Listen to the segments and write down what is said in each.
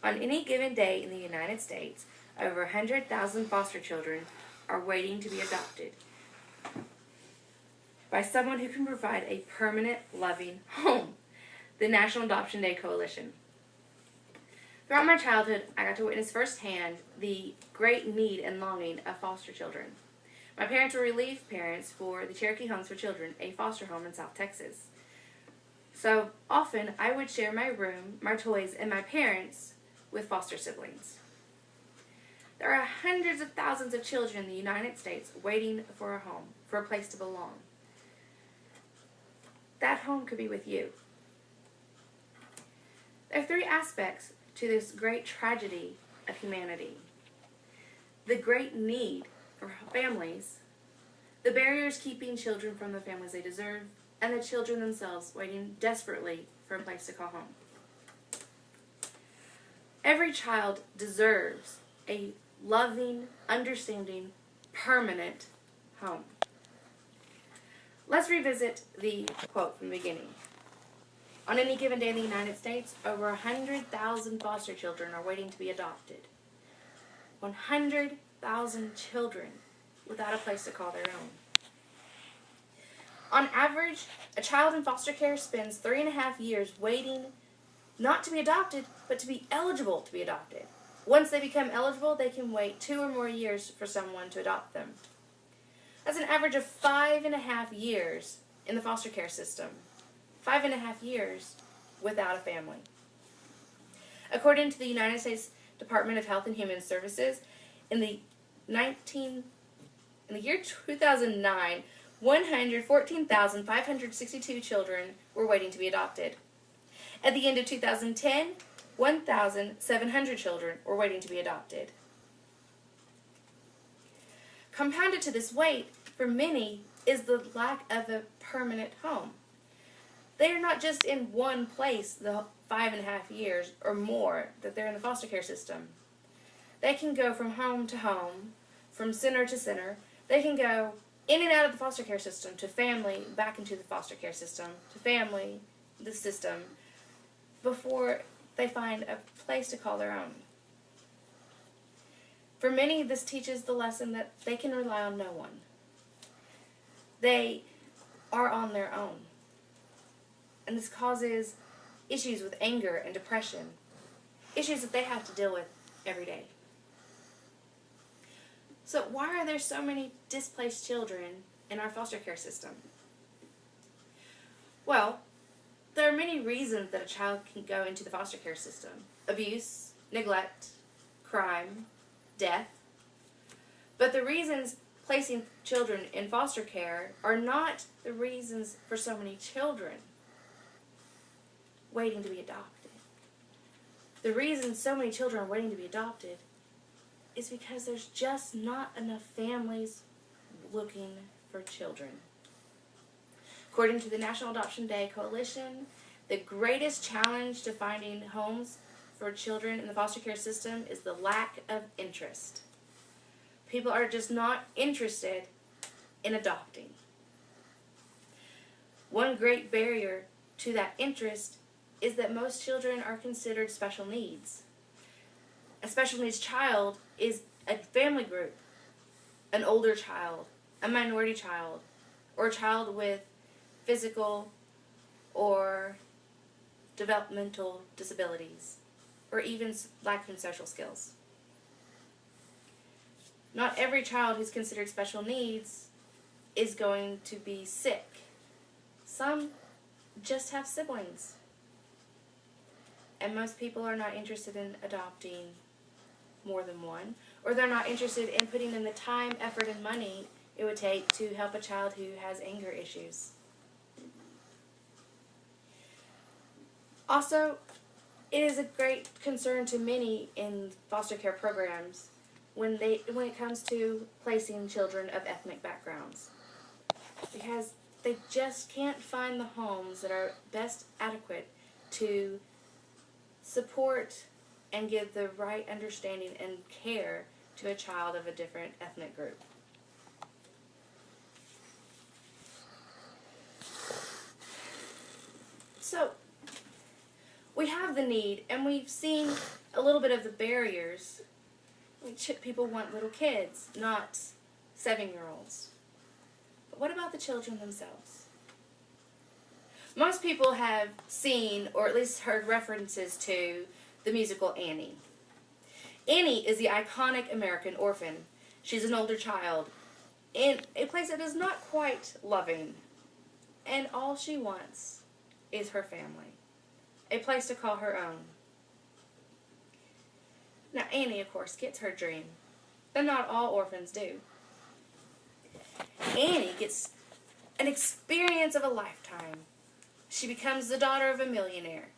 On any given day in the United States, over 100,000 foster children are waiting to be adopted by someone who can provide a permanent, loving home, the National Adoption Day Coalition. Throughout my childhood, I got to witness firsthand the great need and longing of foster children. My parents were relief parents for the Cherokee Homes for Children, a foster home in South Texas. So often, I would share my room, my toys, and my parents with foster siblings. There are hundreds of thousands of children in the United States waiting for a home, for a place to belong. That home could be with you. There are three aspects to this great tragedy of humanity: the great need for families, the barriers keeping children from the families they deserve, and the children themselves waiting desperately for a place to call home. Every child deserves a loving, understanding, permanent home. Let's revisit the quote from the beginning. On any given day in the United States, over 100,000 foster children are waiting to be adopted. 100,000 children without a place to call their own. On average, a child in foster care spends 3.5 years waiting not to be adopted, but to be eligible to be adopted. Once they become eligible, they can wait 2 or more years for someone to adopt them. That's an average of 5.5 years in the foster care system. 5.5 years without a family. According to the United States Department of Health and Human Services, in the year 2009, 114,562 children were waiting to be adopted. At the end of 2010, 1,700 children were waiting to be adopted. Compounded to this wait, for many, is the lack of a permanent home. They are not just in one place the 5.5 years or more that they're in the foster care system. They can go from home to home, from center to center. They can go in and out of the foster care system, to family, back into the foster care system, to family, the system, before they find a place to call their own. For many, this teaches the lesson that they can rely on no one. They are on their own. And this causes issues with anger and depression, issues that they have to deal with every day. So why are there so many displaced children in our foster care system? Well, there are many reasons that a child can go into the foster care system: abuse, neglect, crime, death. But the reasons placing children in foster care are not the reasons for so many children waiting to be adopted. The reason so many children are waiting to be adopted is because there's just not enough families looking for children. According to the National Adoption Day Coalition, the greatest challenge to finding homes for children in the foster care system is the lack of interest. People are just not interested in adopting. One great barrier to that interest is that most children are considered special needs. A special needs child is a family group, an older child, a minority child, or a child with physical or developmental disabilities, or even lacking social skills. Not every child who's considered special needs is going to be sick. Some just have siblings. And most people are not interested in adopting more than one, or they're not interested in putting in the time, effort, and money it would take to help a child who has anger issues. Also, it is a great concern to many in foster care programs when it comes to placing children of ethnic backgrounds, because they just can't find the homes that are best adequate to support and give the right understanding and care to a child of a different ethnic group. So, we have the need, and we've seen a little bit of the barriers. People want little kids, not 7-year-olds. But what about the children themselves? Most people have seen, or at least heard references to, the musical Annie. Annie is the iconic American orphan. She's an older child in a place that is not quite loving. And all she wants is her family. A place to call her own. Now, Annie, of course, gets her dream. But not all orphans do. Annie gets an experience of a lifetime. She becomes the daughter of a millionaire.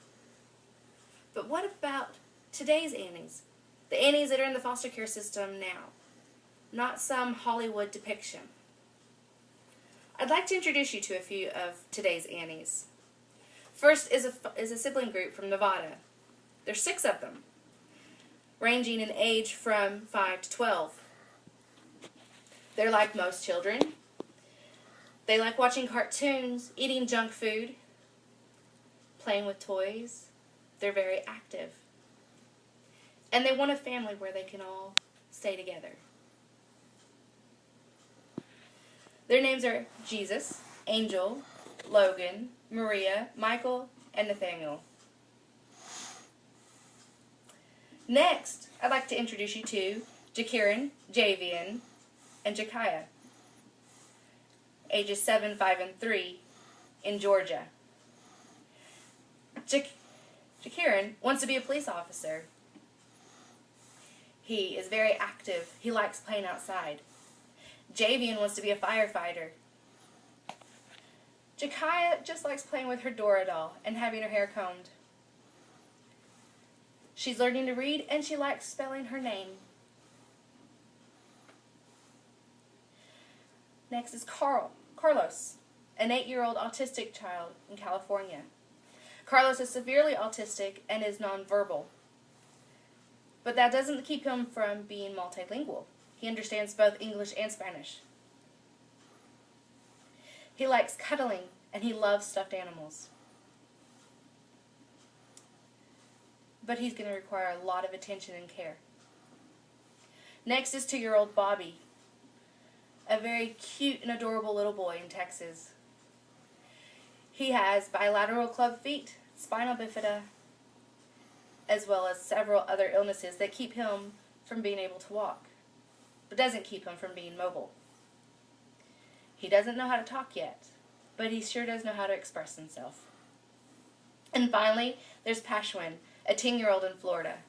But what about today's Annies? The Annies that are in the foster care system now. Not some Hollywood depiction. I'd like to introduce you to a few of today's Annies. First is a sibling group from Nevada. There's 6 of them, ranging in age from 5 to 12. They're like most children. They like watching cartoons, eating junk food, playing with toys. They're very active. And they want a family where they can all stay together. Their names are Jesus, Angel, Logan, Maria, Michael, and Nathaniel. Next, I'd like to introduce you to Jakiran, Javian, and Jakaya, ages 7, 5, and 3, in Georgia. Jakiran wants to be a police officer. He is very active. He likes playing outside. Javian wants to be a firefighter. Jakaya just likes playing with her Dora doll and having her hair combed. She's learning to read, and she likes spelling her name. Next is Carlos, an 8-year-old autistic child in California. Carlos is severely autistic and is nonverbal. But that doesn't keep him from being multilingual. He understands both English and Spanish. He likes cuddling, and he loves stuffed animals. But he's going to require a lot of attention and care. Next is 2-year-old Bobby, a very cute and adorable little boy in Texas. He has bilateral club feet, spinal bifida, as well as several other illnesses that keep him from being able to walk, but doesn't keep him from being mobile. He doesn't know how to talk yet, but he sure does know how to express himself. And finally, there's Pashwin, a 10-year-old in Florida.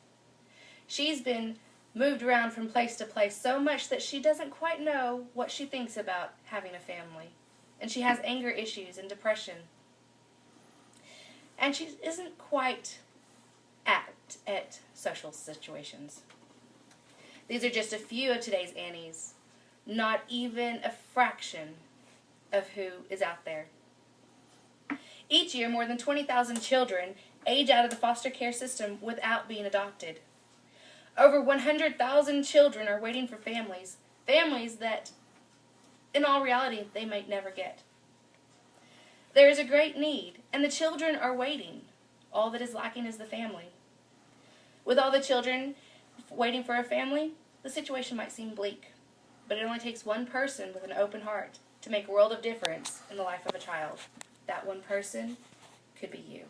She's been moved around from place to place so much that she doesn't quite know what she thinks about having a family. And she has anger issues and depression. And she isn't quite apt at social situations. These are just a few of today's Annies, not even a fraction of who is out there. Each year, more than 20,000 children age out of the foster care system without being adopted. Over 100,000 children are waiting for families that, in all reality, they might never get. There is a great need, and the children are waiting. All that is lacking is the family. With all the children waiting for a family, the situation might seem bleak, but it only takes one person with an open heart to make a world of difference in the life of a child. That one person could be you.